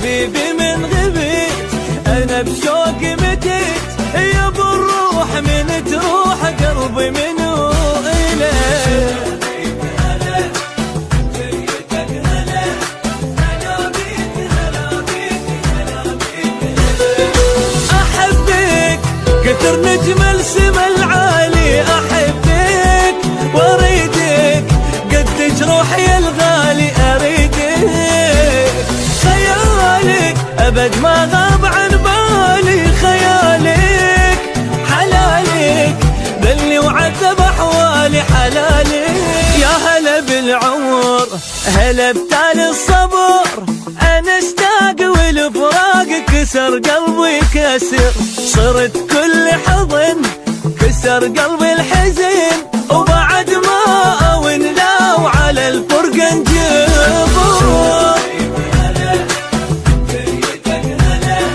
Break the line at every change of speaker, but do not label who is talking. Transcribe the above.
حبيبي من غبيت انا بشوق متيت، يا بالروح من تروح قلبي منو إليه. احبك كثر نجم السما العالي، احبك واريدك قدك روحي الغالي اريدك، خيالك ابد ما غاب عن بالي، خيالك حلالك ذلي وعذب احوالي حلالك. يا هلا بالعمر هلا بتالي الصبر، انا اشتاق والفراق كسر قلبي كسر، صرت كل حضن كسر قلبي الحزن، وبعد ما اون لا وعلى الفرق نجبر.